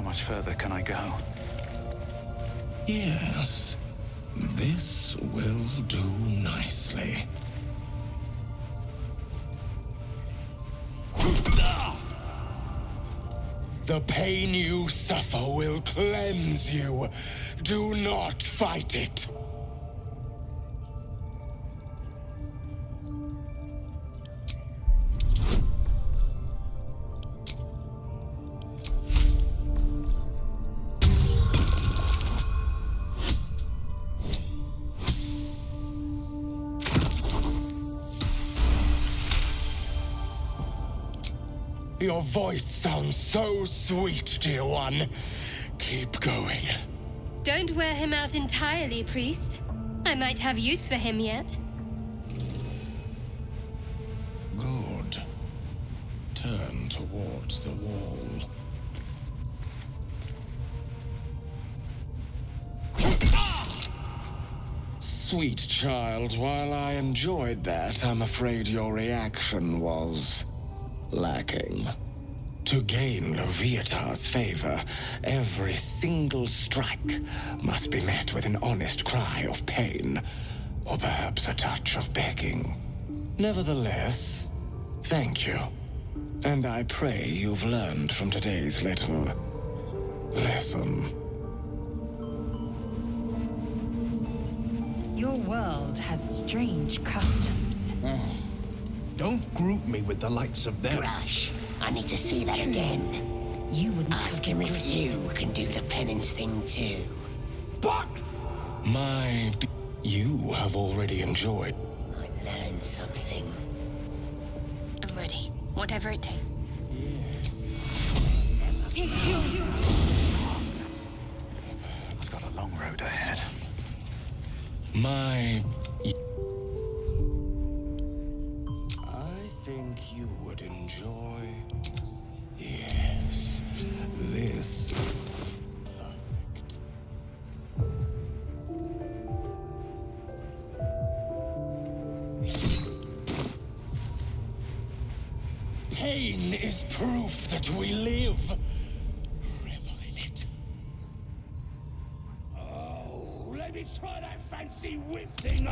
much further can I go? Yes, this will do nicely. The pain you suffer will cleanse you. Do not fight it. Your voice sounds so sweet, dear one. Keep going. Don't wear him out entirely, priest. I might have use for him yet. Good. Turn towards the wall. Sweet child, while I enjoyed that, I'm afraid your reaction was lacking. To gain Loviatar's favor, every single strike must be met with an honest cry of pain, or perhaps a touch of begging. Nevertheless, thank you. And I pray you've learned from today's little lesson. Your world has strange customs. Don't group me with the likes of them. Grash, I need to see that again. You would Ask him if you can do the penance thing too. What? You have already enjoyed. I learned something. I'm ready. Whatever it takes. I've got a long road ahead. I think you would enjoy. Yes, this. Perfect. Pain is proof that we live. Revel in it. Oh, let me try that fancy whip thing.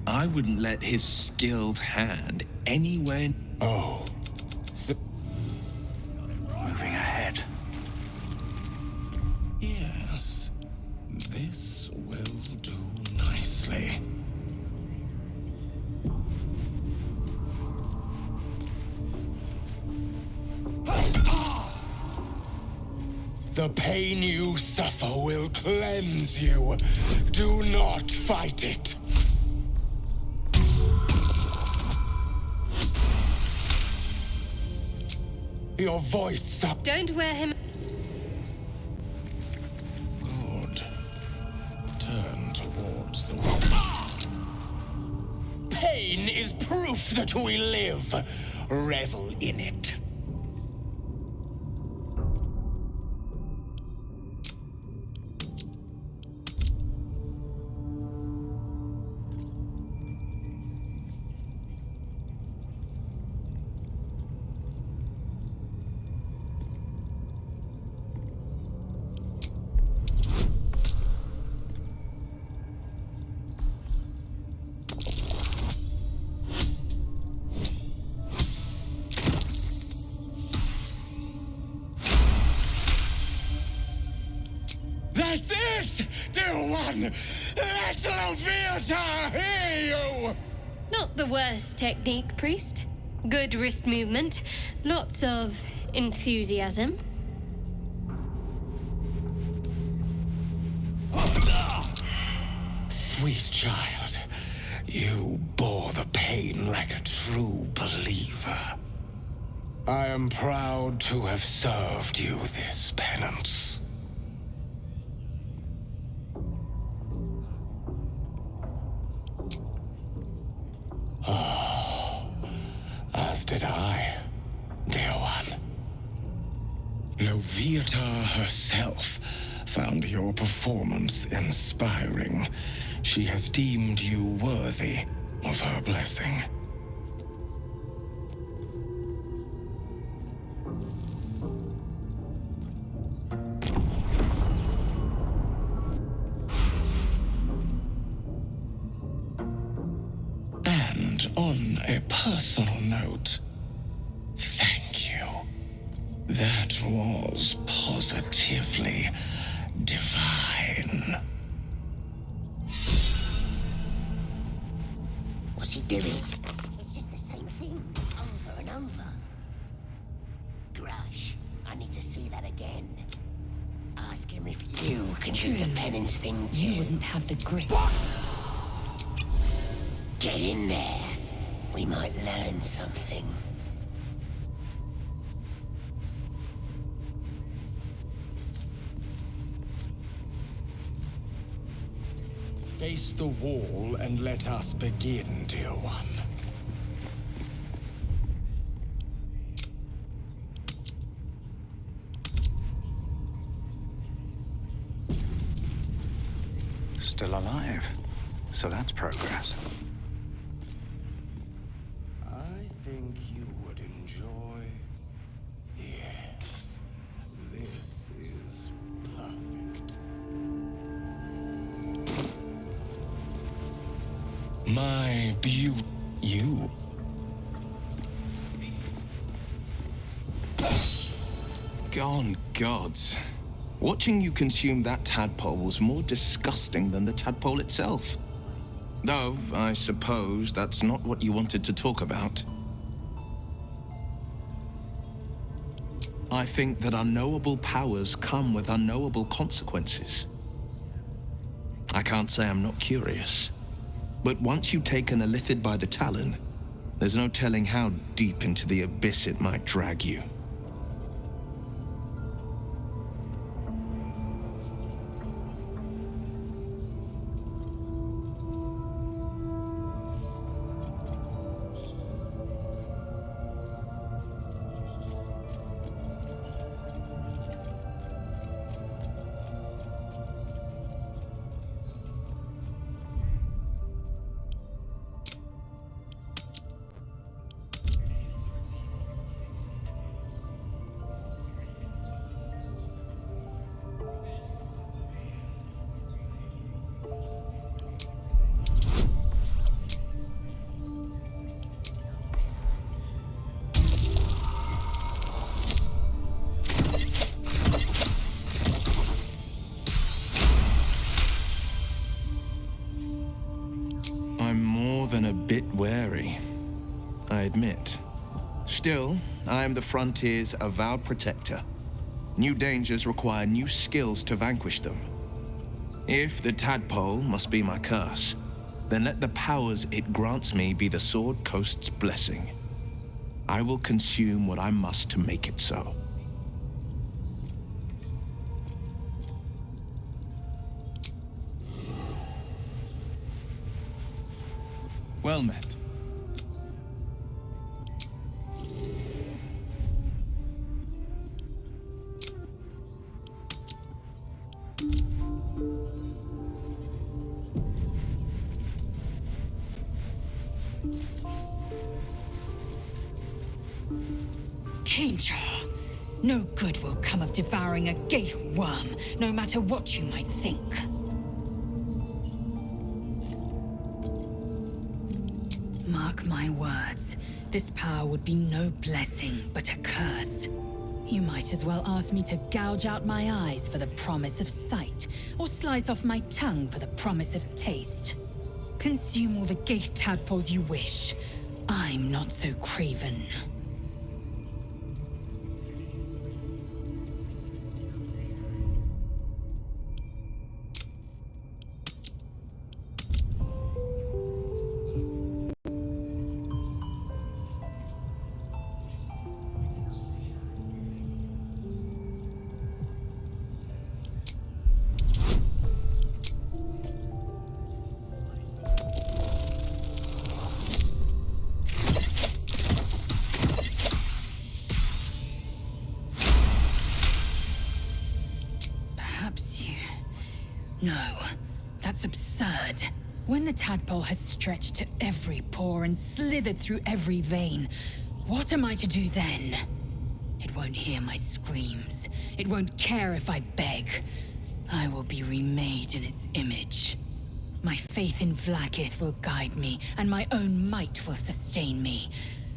I wouldn't let his skilled hand anywhere. Oh. Moving ahead. Yes, this will do nicely. The pain you suffer will cleanse you. Do not fight it. Your voice up. Don't wear him. Good. Turn towards the wall. Pain is proof that we live. Revel in it. That's it, dear one! Let Loviatar hear you! Not the worst technique, priest. Good wrist movement. Lots of enthusiasm. Sweet child, You bore the pain like a true believer. I am proud to have served you this penance. Oh, as did I, dear one. Loviatar herself found your performance inspiring. She has deemed you worthy of her blessing. And on a personal note, thank you. That was positively divine. What's he doing? It's just the same thing, over and over. Grush, I need to see that again. Ask him if you can do the penance thing too. You wouldn't have the grit. Get in there. We might learn something. Face the wall and let us begin, dear one. Still alive. So that's progress. I think you would enjoy... Yes, this is perfect. My beaut... You... Gone gods. Watching you consume that tadpole was more disgusting than the tadpole itself. Though, I suppose that's not what you wanted to talk about. I think that unknowable powers come with unknowable consequences. I can't say I'm not curious, but once you've taken a lithid by the talon, there's no telling how deep into the abyss it might drag you. A bit wary, I admit. Still, I am the frontier's avowed protector. New dangers require new skills to vanquish them. If the tadpole must be my curse, then let the powers it grants me be the Sword Coast's blessing. I will consume what I must to make it so. Well met. Kinja! No good will come of devouring a gate worm, no matter what you might think. Mark my words, this power would be no blessing, but a curse. You might as well ask me to gouge out my eyes for the promise of sight, or slice off my tongue for the promise of taste. Consume all the gate tadpoles you wish. I'm not so craven. That's absurd. When the tadpole has stretched to every pore and slithered through every vein, what am I to do then? It won't hear my screams. It won't care if I beg. I will be remade in its image. My faith in Vlaakith will guide me, and my own might will sustain me.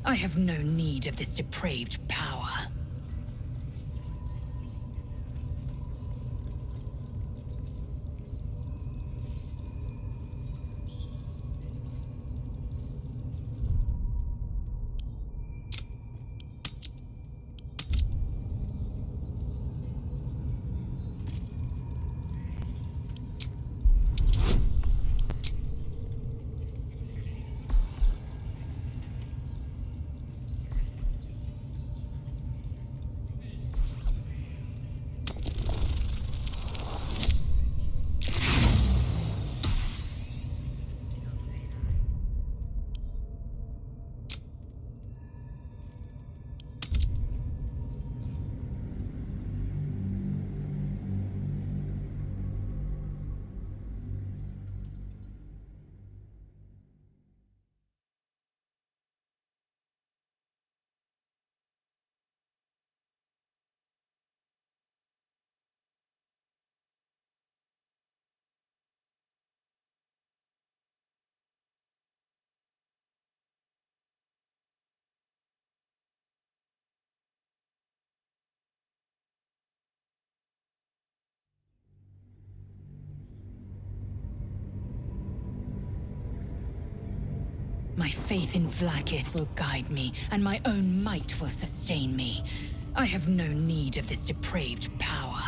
I have no need of this depraved power. My faith in Vlaakith will guide me, and my own might will sustain me. I have no need of this depraved power.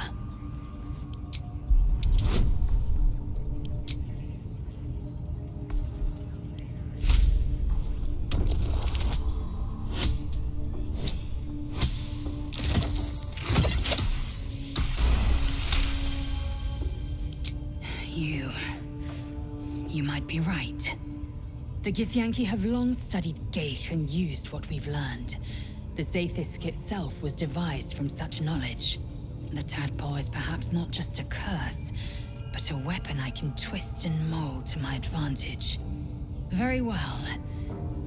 You might be right. The Githyanki have long studied Geich and used what we've learned. The Zaithisk itself was devised from such knowledge. The tadpole is perhaps not just a curse, but a weapon I can twist and mold to my advantage. Very well.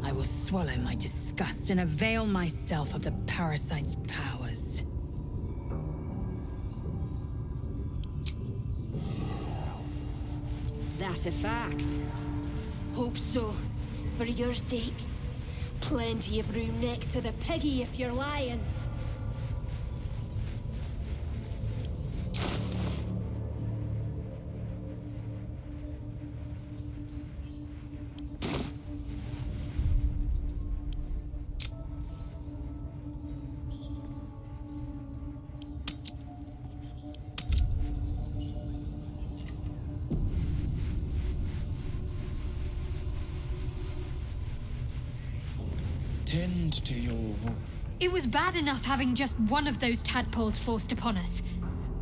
I will swallow my disgust and avail myself of the parasite's powers. That's a fact. Hope so. For your sake. Plenty of room next to the piggy if you're lying. Tend to your wound. It was bad enough having just one of those tadpoles forced upon us.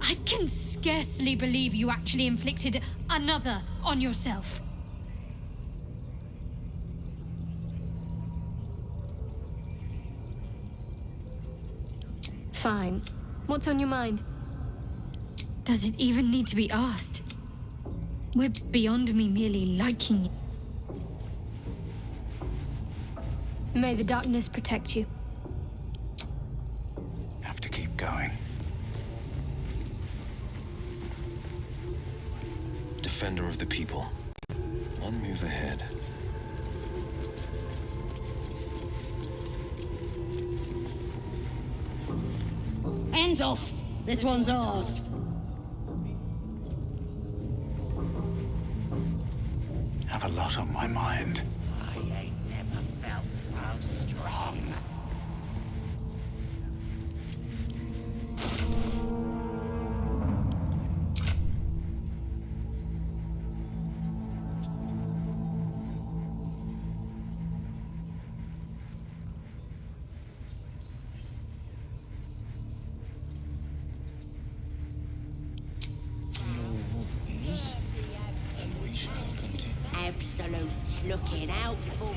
I can scarcely believe you actually inflicted another on yourself. Fine. What's on your mind? Does it even need to be asked? We're beyond me merely liking you. May the darkness protect you. Have to keep going. Defender of the people. One move ahead. Hands off! This one's ours. Have a lot on my mind. I ain't never felt so strong. And we shall continue. Absolute looking out for.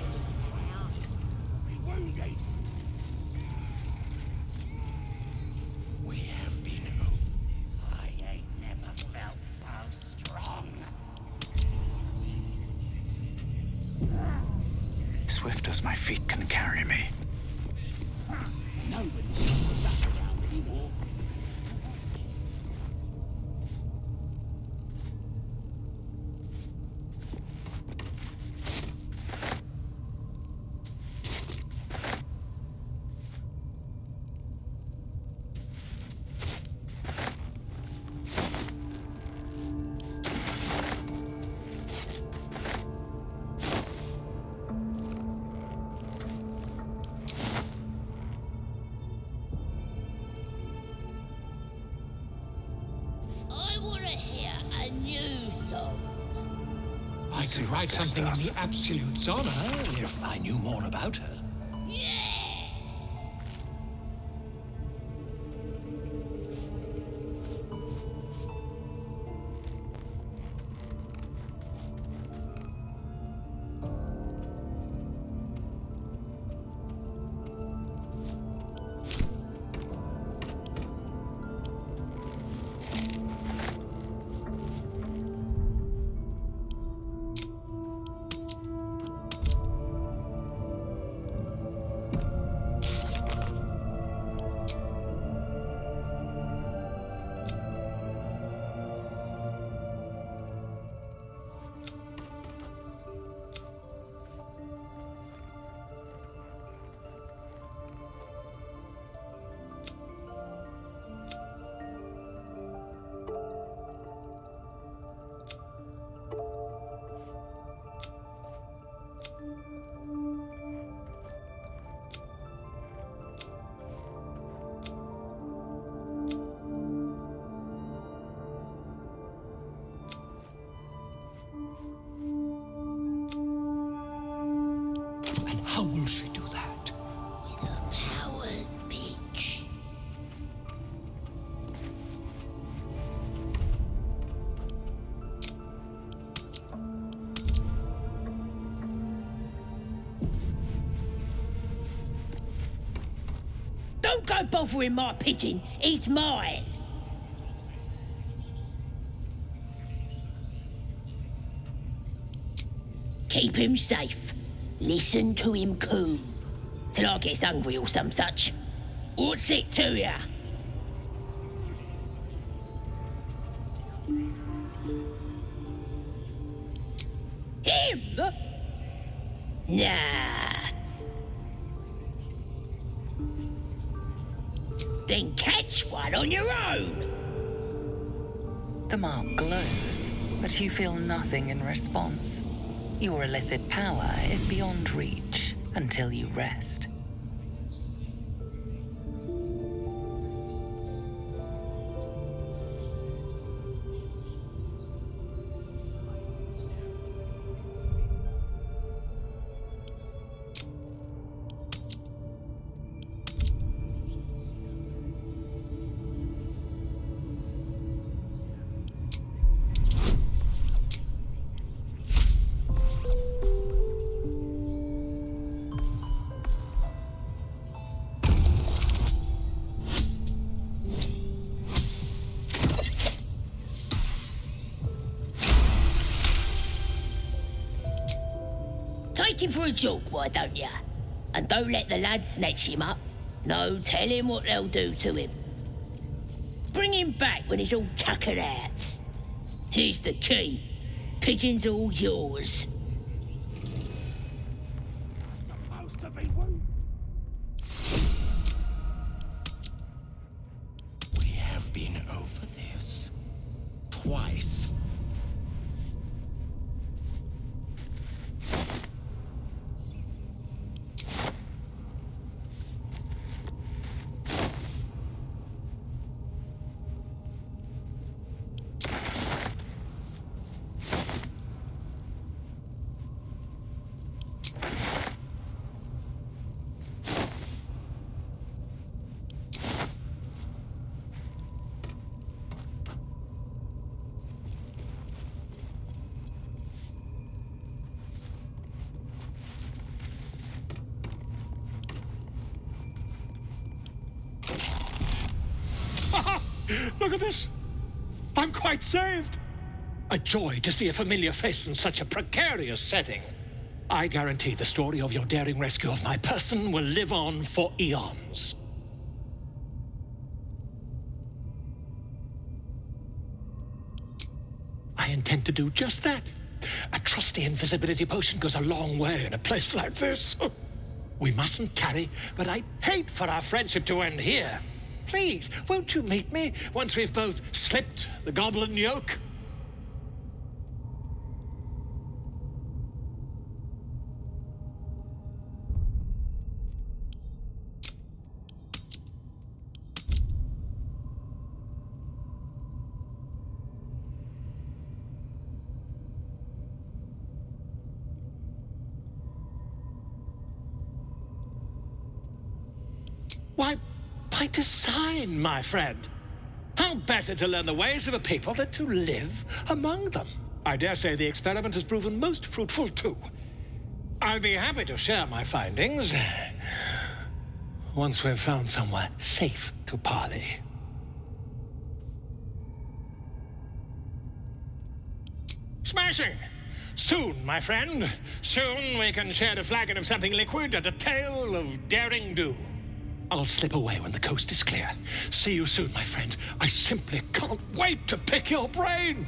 We have been I ain't never felt so strong. swift as my feet can carry me. I want to hear a new song. I could write something in the Absolute's honor if I knew more about her. Yeah! And how will she do that? With her powers, Peach. Don't go bothering my pigeon. He's mine. Keep him safe. Listen to him coo. Till I gets hungry or some such. What's it to ya? Him? Nah. Then catch one on your own. The mark glows, but you feel nothing in response. Your illithid power is beyond reach until you rest. Take him for a joke, why don't ya? And don't let the lads snatch him up. No, tell him what they'll do to him. Bring him back when he's all tuckered out. Here's the key. Pigeon's all yours. We have been over this twice. Look at this! I'm quite saved! A joy to see a familiar face in such a precarious setting. I guarantee the story of your daring rescue of my person will live on for eons. I intend to do just that. A trusty invisibility potion goes a long way in a place like this. We mustn't tarry, but I'd hate for our friendship to end here. Please, won't you meet me once we've both slipped the goblin yoke? Why, by design, my friend. How better to learn the ways of a people than to live among them? I dare say the experiment has proven most fruitful, too. I'll be happy to share my findings once we've found somewhere safe to parley. Smashing! Soon, my friend. Soon we can share a flagon of something liquid and a tale of daring do. I'll slip away when the coast is clear. See you soon, my friend. I simply can't wait to pick your brain!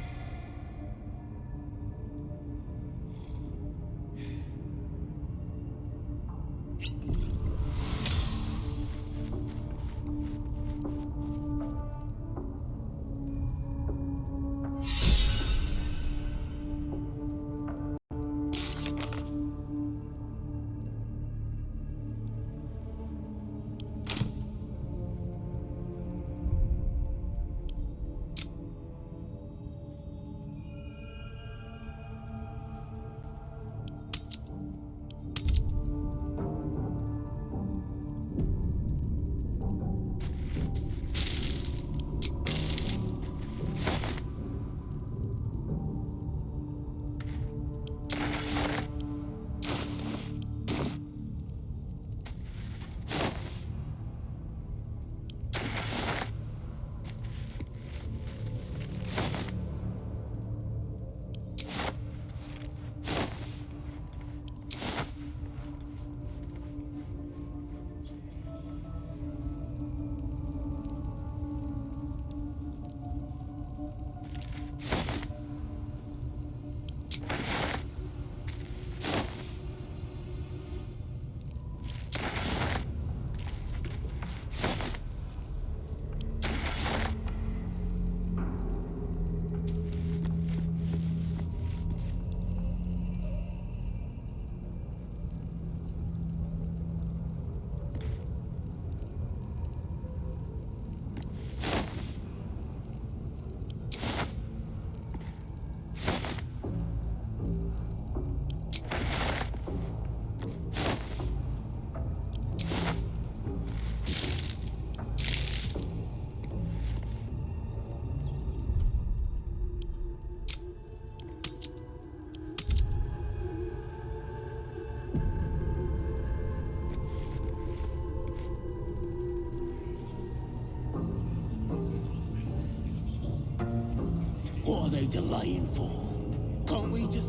What are they delaying for? Can't we just...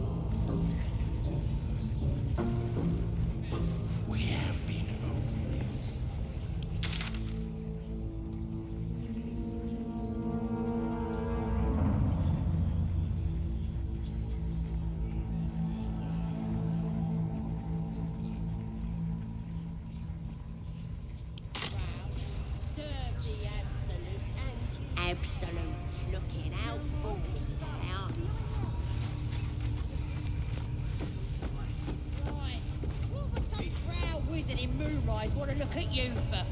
We have been Absolute looking out for me now. Right, what would some proud wizard in Moonrise want to look at you for?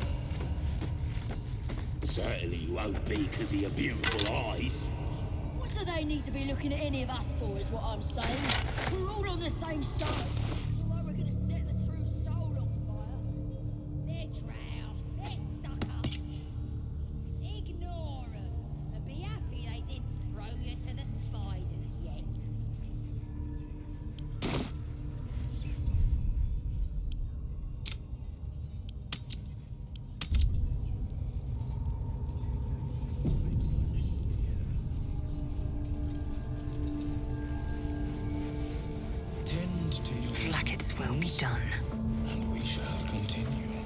Certainly you won't be because of your beautiful eyes. What do they need to be looking at any of us for, is what I'm saying? We're all on the same side. Although we're going to set the true soul on fire. They're drow. They're stuck up. Ignore them. And be happy they didn't throw you to the spiders yet. Tend to your Blackett's will be done. And we shall continue.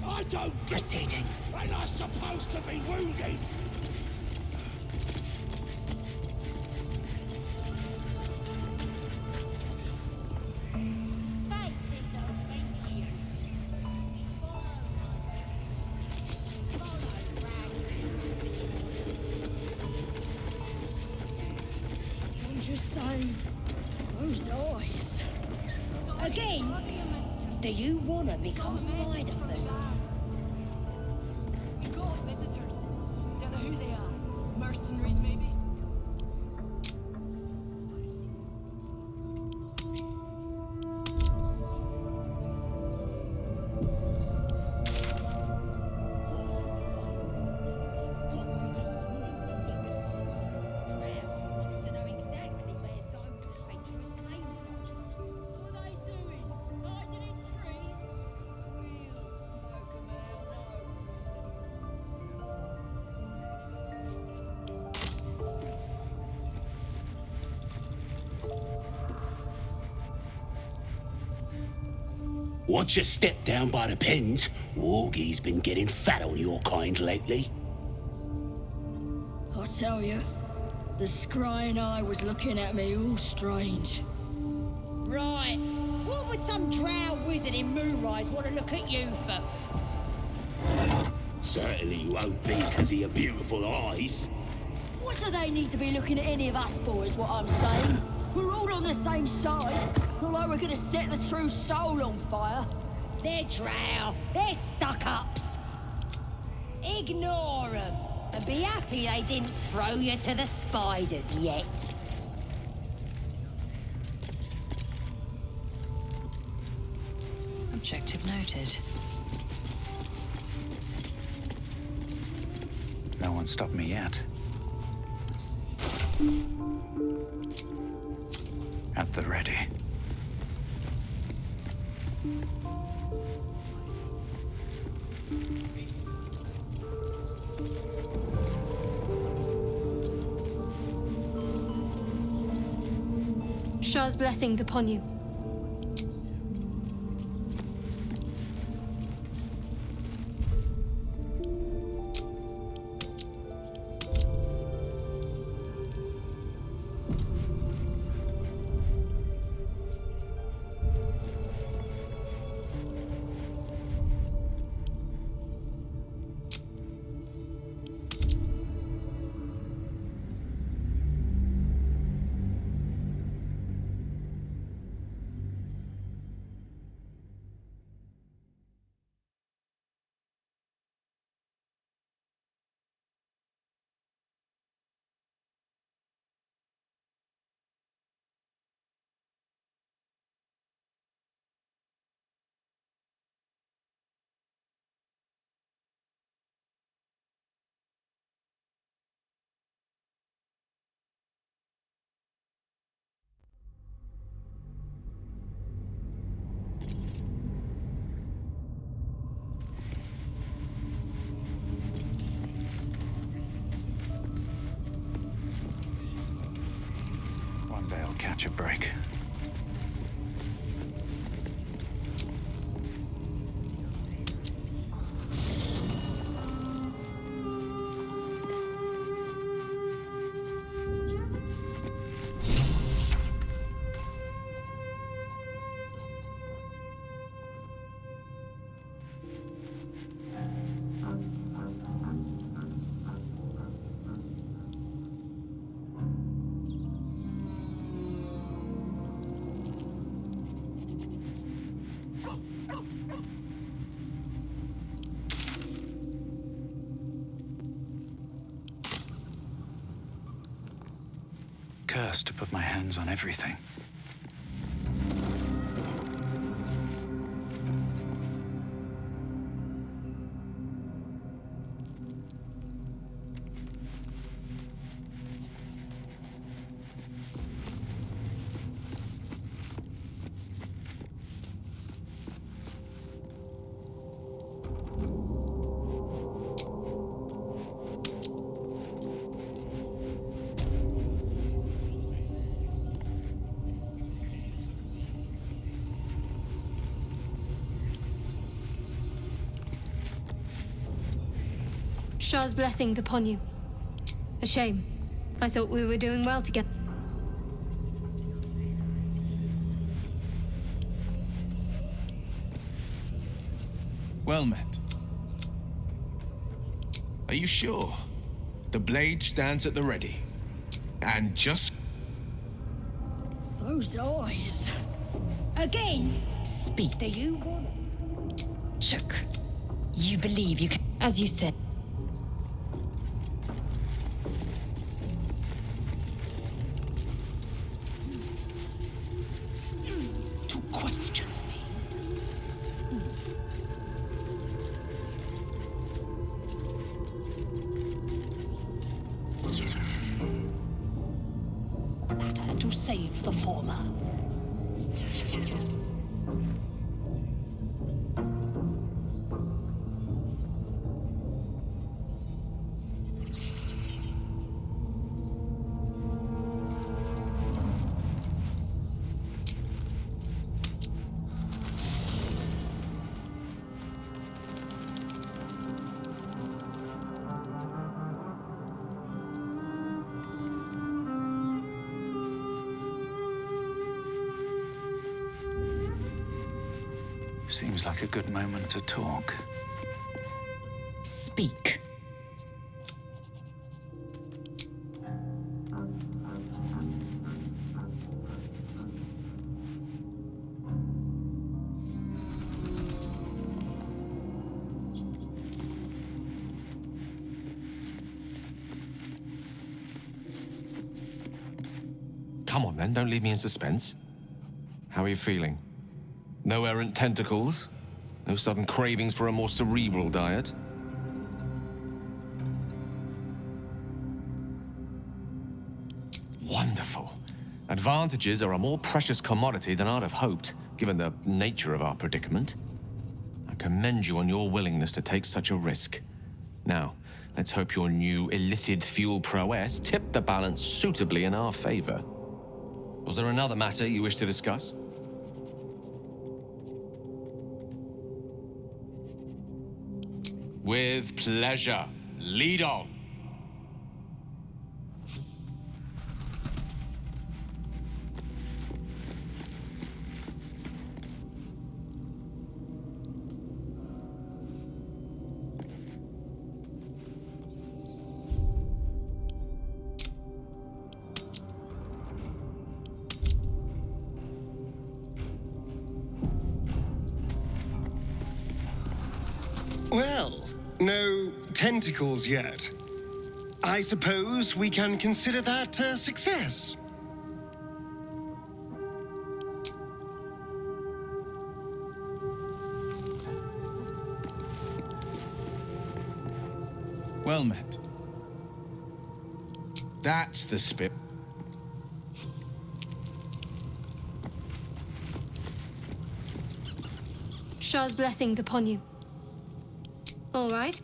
I don't Proceeding. When I'm supposed to be wounded. I'm just saying, those eyes. Again? Do you want to become spider food? We got visitors. Don't know who they are. Mercenaries, maybe? Watch your step down by the pens. Wargie's been getting fat on your kind lately. I tell you, the scrying eye was looking at me all strange. Right. What would some drow wizard in Moonrise want to look at you for? Certainly you won't be because of your beautiful eyes. What do they need to be looking at any of us for, is what I'm saying? We're all on the same side. Not like we're gonna set the true soul on fire. They're drow. They're stuck-ups. Ignore them. And be happy they didn't throw you to the spiders yet. Objective noted. No one stopped me yet. At the ready. Shah's blessings upon you. One day I'll catch a break. Cursed to put my hands on everything. Shah's blessings upon you. A shame. I thought we were doing well together. Well met. Are you sure? The blade stands at the ready. And just... Those eyes. Again. Speak. Do you want... Chuck, you believe you can... As you said. To question me. Matter to save the former. Seems like a good moment to talk. Speak. Come on then, don't leave me in suspense. How are you feeling? No errant tentacles? No sudden cravings for a more cerebral diet? Wonderful. Advantages are a more precious commodity than I'd have hoped, given the nature of our predicament. I commend you on your willingness to take such a risk. Now, let's hope your new illithid fuel prowess tipped the balance suitably in our favor. Was there another matter you wish to discuss? With pleasure. Lead on. Well, no tentacles yet. I suppose we can consider that a success. Well met. That's the spirit. Shah's blessings upon you. All right.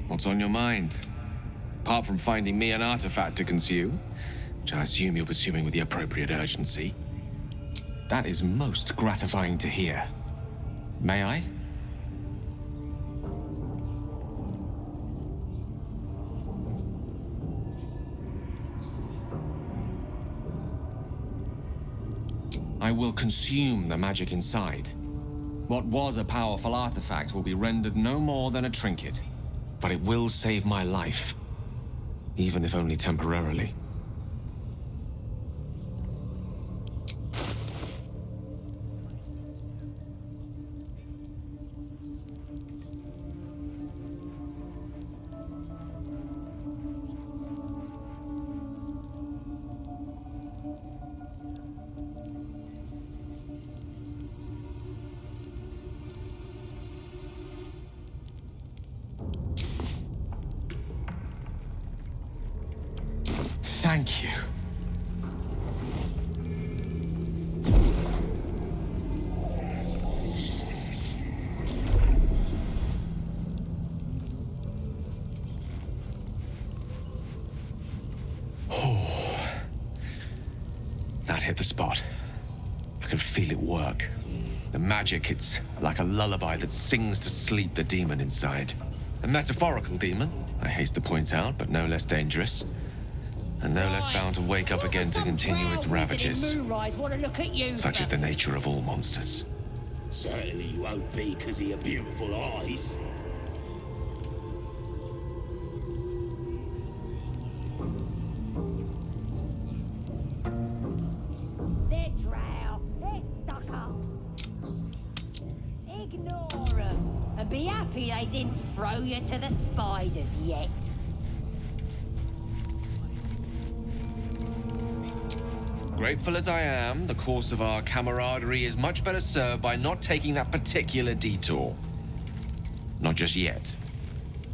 What's on your mind? Apart from finding me an artifact to consume, which I assume you're pursuing with the appropriate urgency. That is most gratifying to hear. May I? I will consume the magic inside. What was a powerful artifact will be rendered no more than a trinket. But it will save my life, even if only temporarily. Thank you. That hit the spot. I can feel it work. The magic, it's like a lullaby that sings to sleep the demon inside. A metaphorical demon, I haste to point out, but no less dangerous. And no less bound to wake up again to continue its ravages. Such is the nature of all monsters. Certainly you won't be because of your beautiful eyes. They're drow. They're stuck up. Ignore them. And be happy they didn't throw you to the spiders yet. Grateful as I am, the course of our camaraderie is much better served by not taking that particular detour. Not just yet.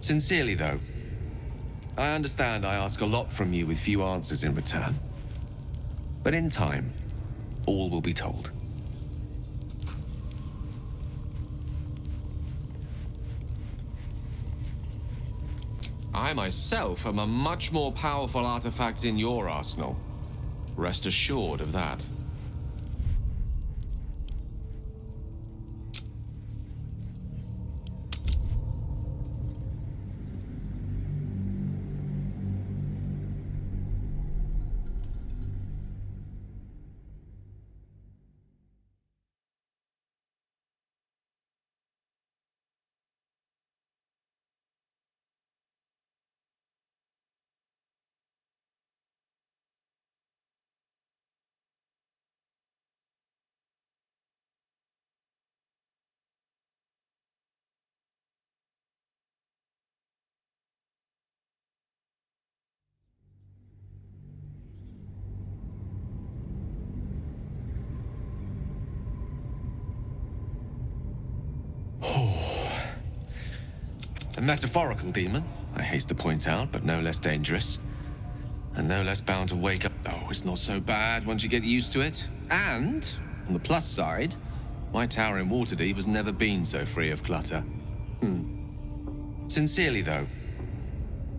Sincerely, though. I understand I ask a lot from you with few answers in return. But in time, all will be told. I myself am a much more powerful artifact in your arsenal. Rest assured of that. A metaphorical demon, I haste to point out, but no less dangerous. And no less bound to wake up. Oh, it's not so bad once you get used to it. And, on the plus side, my tower in Waterdeep has never been so free of clutter. Sincerely, though,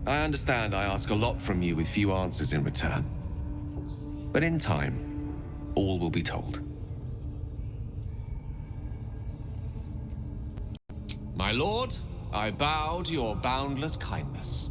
I understand I ask a lot from you with few answers in return. But in time, all will be told. My lord, I bow to your boundless kindness.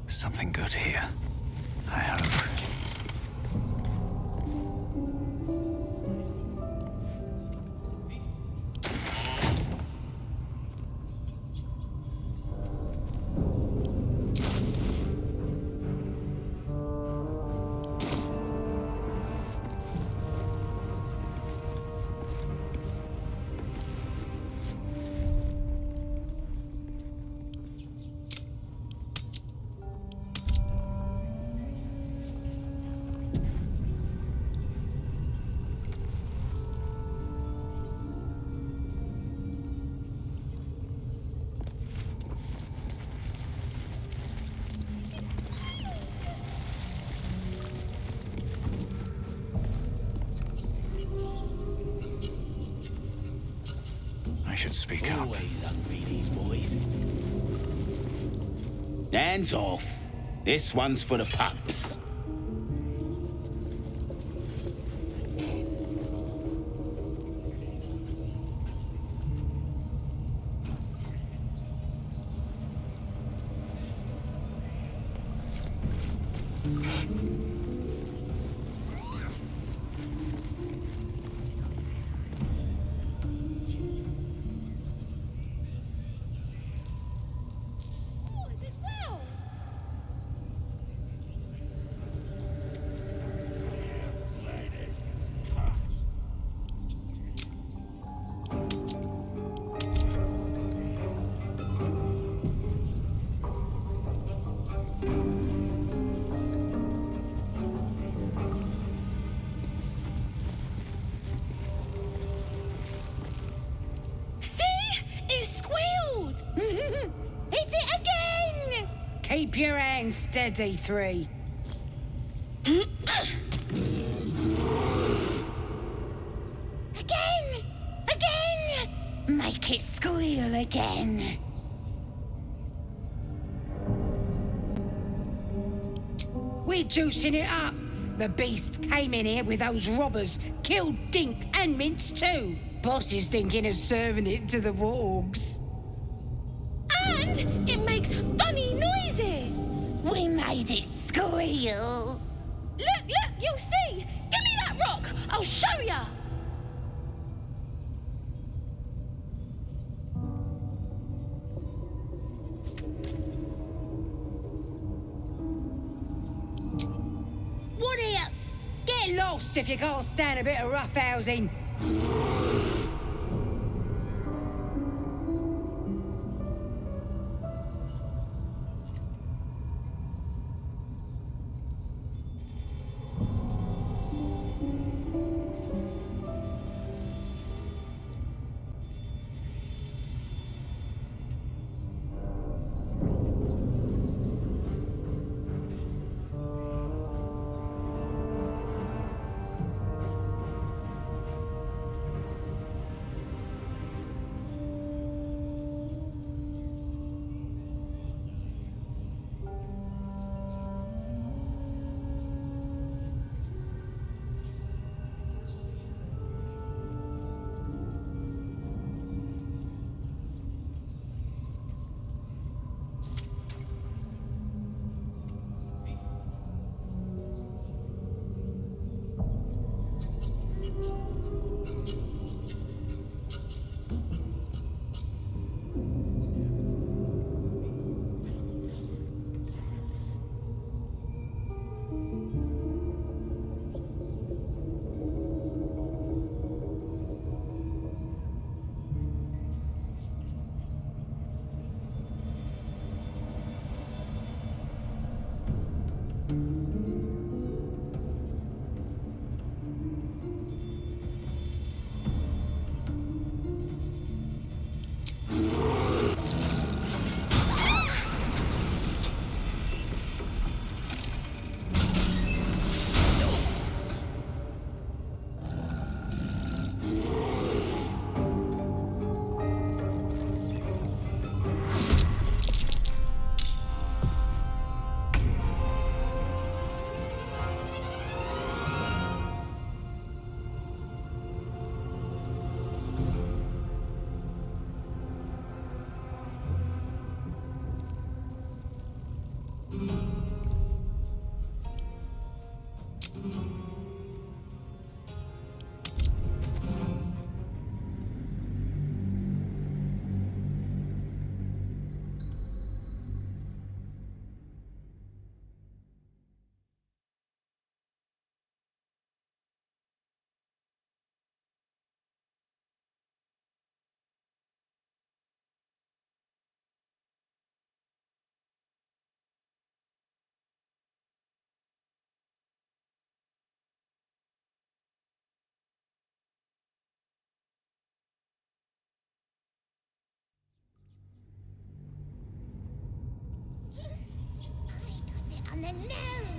Something good here, I hope. should speak up. Always hungry, these boys. Hands off. This one's for the pups. Keep your hands steady, 3. Again! Make it squeal again. We're juicing it up. The beast came in here with those robbers, killed Dink and Mince too. Boss is thinking of serving it to the wargs. And it makes funny noises. We made it squeal. Look, you'll see. Give me that rock. I'll show ya. What here? Get lost if you can't stand a bit of roughhousing. On the nose.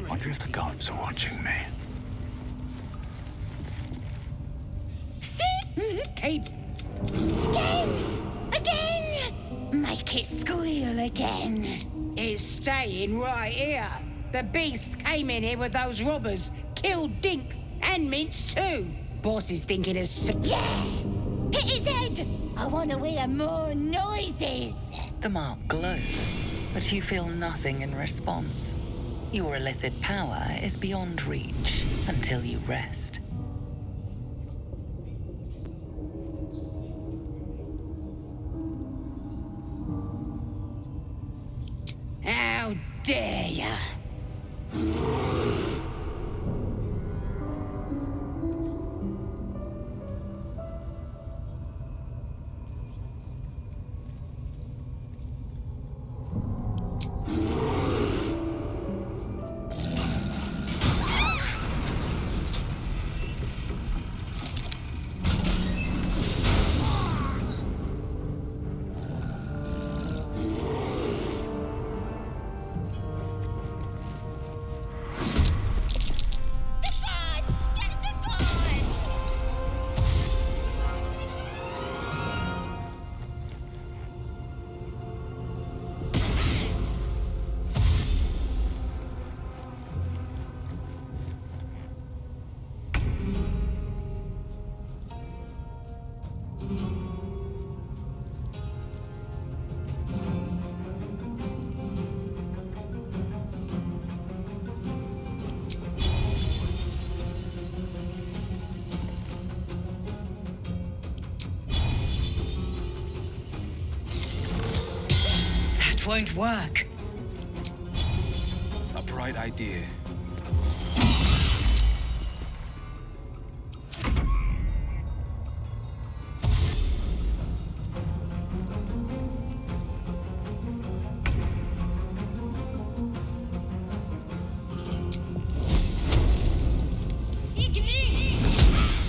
Wonder if the gods are watching me. Keep Again! Make it squeal again. It's staying right here. The beast came in here with those robbers, killed Dink and Mince too. Boss is thinking of... Yeah! Hit his head! I want to hear more noises! The mark glows, but you feel nothing in response. Your illithid power is beyond reach until you rest. How dare ya? Won't work. A bright idea.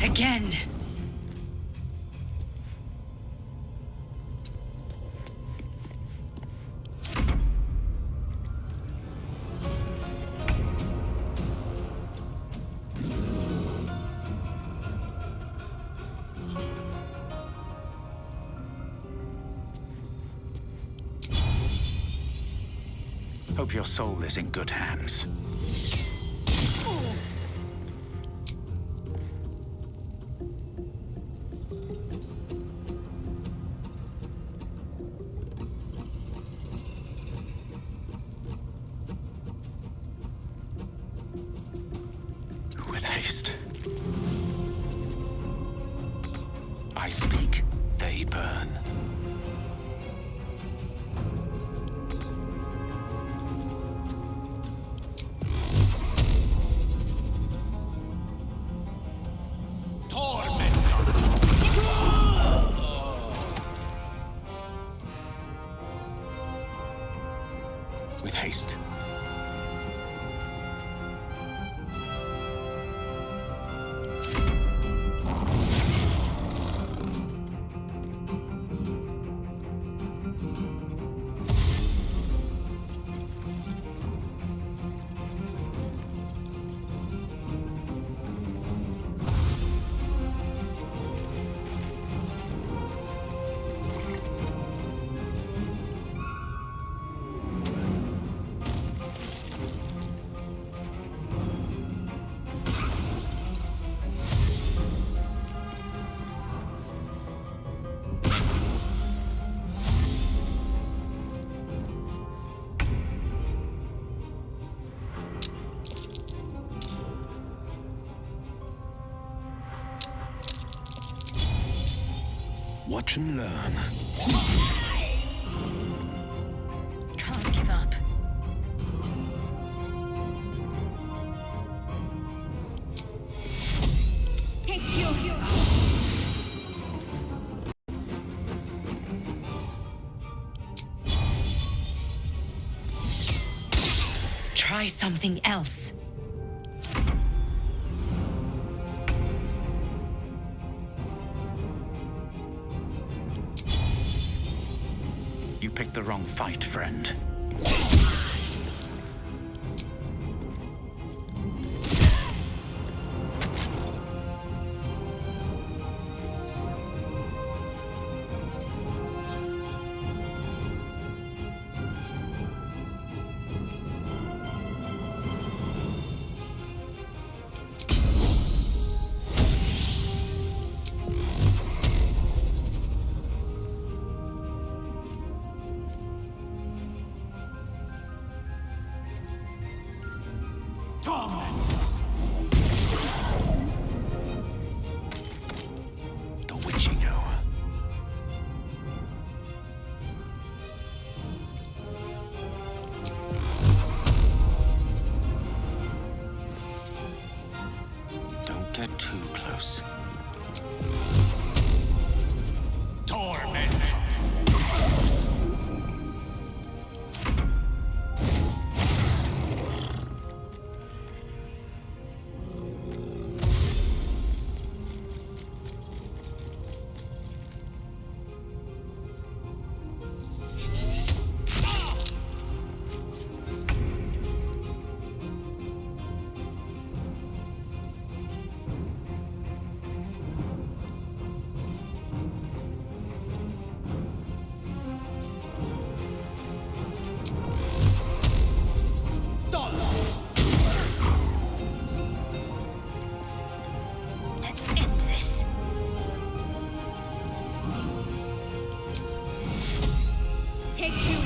Again. Hope your soul is in good hands. With haste. I speak, they burn. With haste. Watch and learn. Can't give up. Take your Try something else. You picked the wrong fight, friend. too close. Torment! Let's end this. Take two.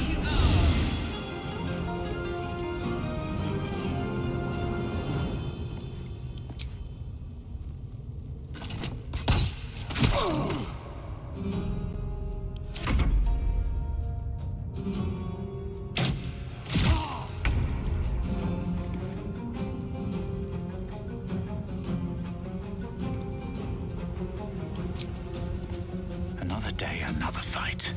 Another day, another fight.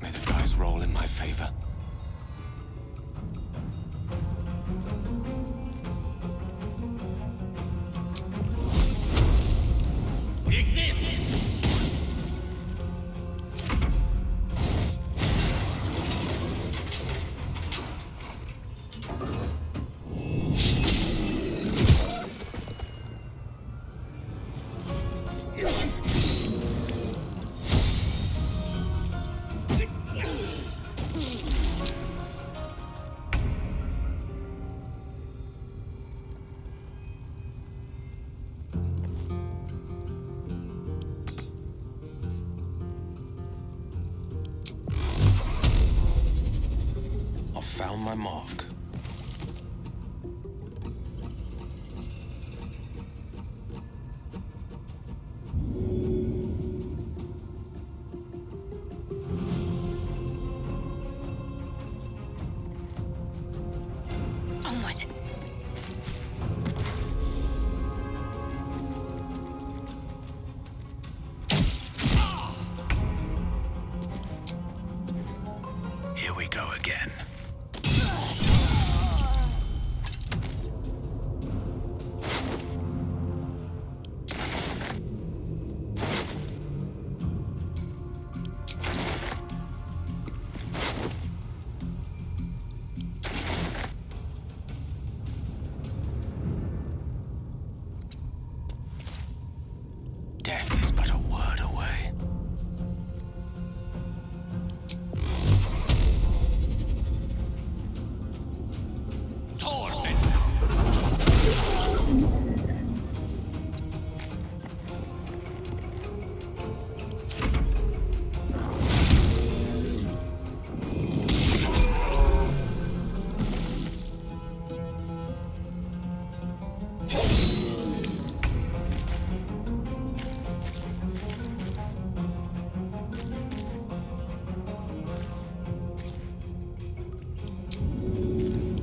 May the dice roll in my favor. I've found my mark. Onward. Here we go again. Death is but a word away.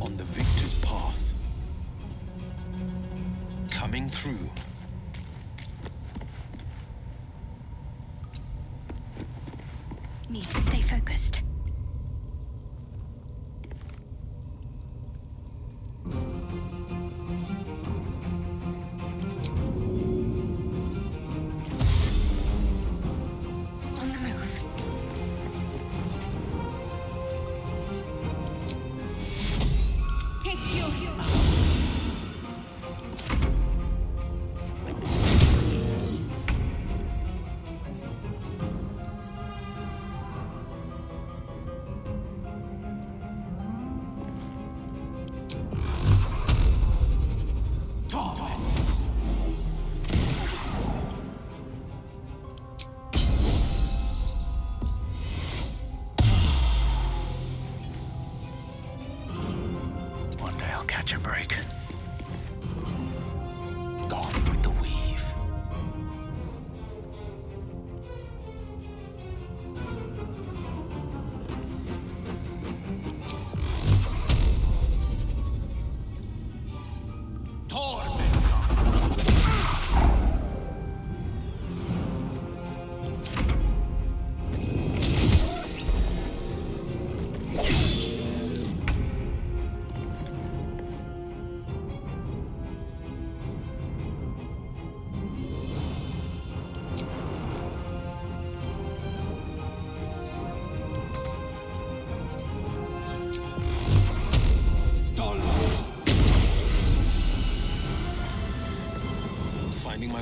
On the victor's path. Coming through. Need to stay focused. On the move. Take your heal. One day I'll catch a break. Gone with the weave.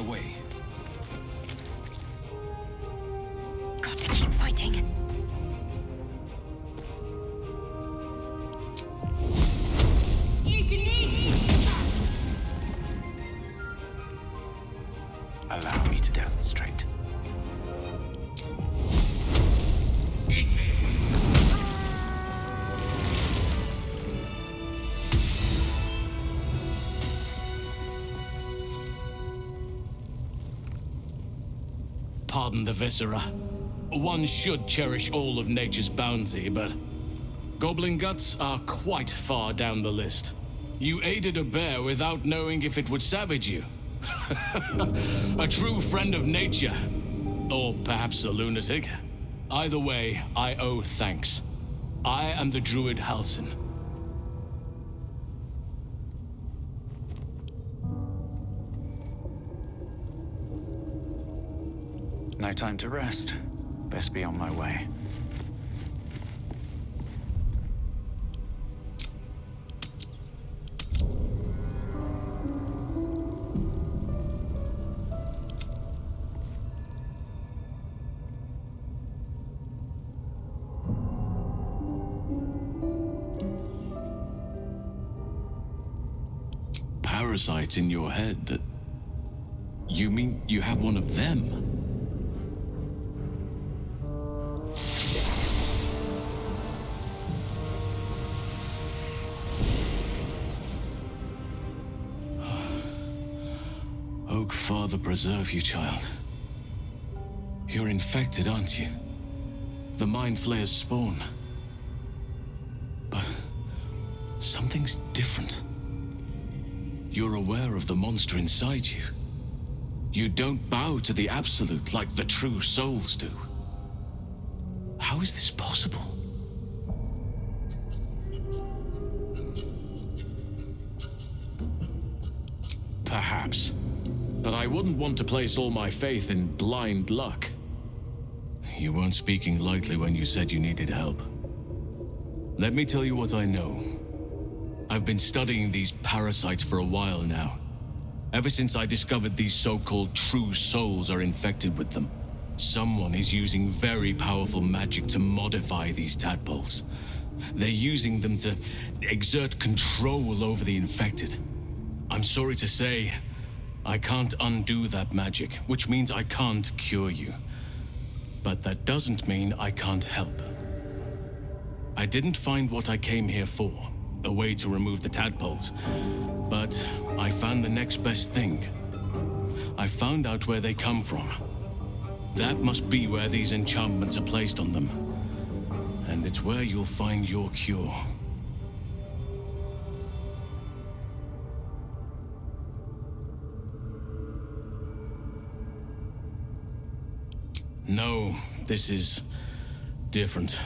my way. Got to keep fighting. Allow me to demonstrate. Pardon the viscera. One should cherish all of nature's bounty, but goblin guts are quite far down the list. You aided a bear without knowing if it would savage you. A true friend of nature. Or perhaps a lunatic. Either way, I owe thanks. I am the druid Halsin. No time to rest. Best be on my way. Parasites in your head that... You mean you have one of them? Oak Father preserve you, child. You're infected, aren't you? The Mindflayer's spawn. But something's different. You're aware of the monster inside you. You don't bow to the Absolute like the true souls do. How is this possible? Perhaps. But I wouldn't want to place all my faith in blind luck. You weren't speaking lightly when you said you needed help. Let me tell you what I know. I've been studying these parasites for a while now. Ever since I discovered these so-called true souls are infected with them, someone is using very powerful magic to modify these tadpoles. They're using them to exert control over the infected. I'm sorry to say, I can't undo that magic, which means I can't cure you. But that doesn't mean I can't help. I didn't find what I came here for, a way to remove the tadpoles, but I found the next best thing. I found out where they come from. That must be where these enchantments are placed on them. And it's where you'll find your cure. No, this is different.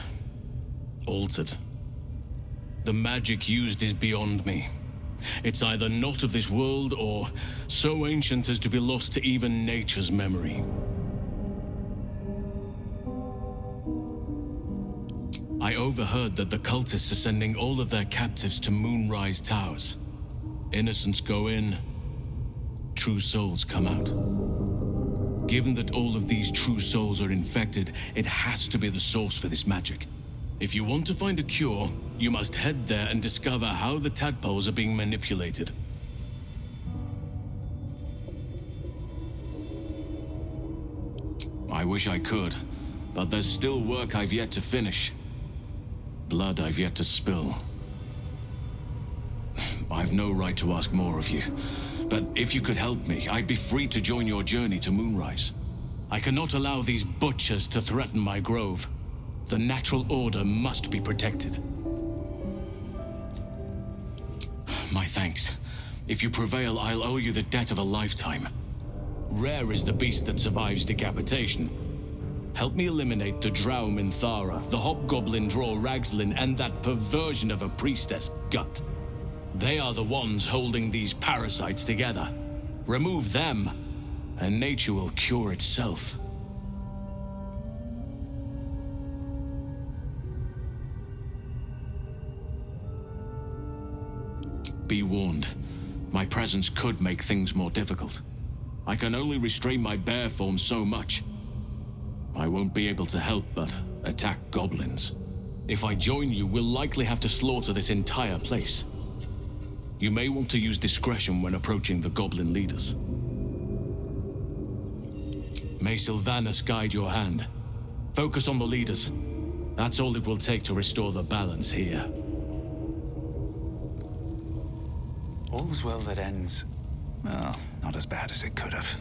Altered. The magic used is beyond me. It's either not of this world or so ancient as to be lost to even nature's memory. I overheard that the cultists are sending all of their captives to Moonrise Towers. Innocents go in, true souls come out. Given that all of these true souls are infected, it has to be the source for this magic. If you want to find a cure, you must head there and discover how the tadpoles are being manipulated. I wish I could, but there's still work I've yet to finish. Blood I've yet to spill. I've no right to ask more of you, but if you could help me, I'd be free to join your journey to Moonrise. I cannot allow these butchers to threaten my grove. The natural order must be protected. My thanks. If you prevail, I'll owe you the debt of a lifetime. Rare is the beast that survives decapitation. Help me eliminate the Drow Minthara, the Hobgoblin Draw Ragslin, and that perversion of a priestess, Gut. They are the ones holding these parasites together. Remove them, and nature will cure itself. Be warned, my presence could make things more difficult. I can only restrain my bear form so much. I won't be able to help but attack goblins. If I join you, we'll likely have to slaughter this entire place. You may want to use discretion when approaching the goblin leaders. May Sylvanus guide your hand. Focus on the leaders. That's all it will take to restore the balance here. All's well that ends, well, not as bad as it could have.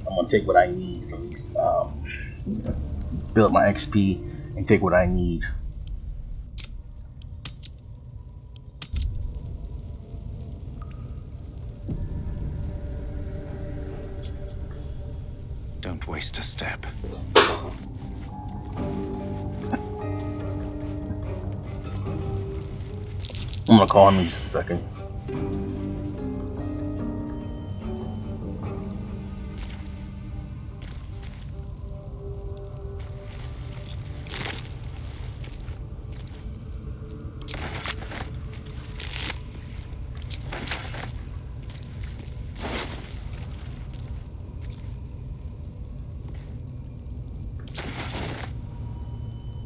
I'm gonna take what I need from these, build my XP and take what I need. Don't waste a step. I'm gonna call him in just a second.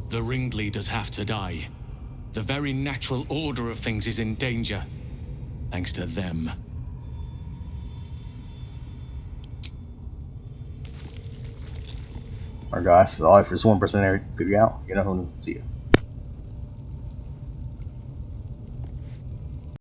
The ringleaders have to die. The very natural order of things is in danger, thanks to them. Alright guys, so all for this 1% area, figure out, you know who, see ya.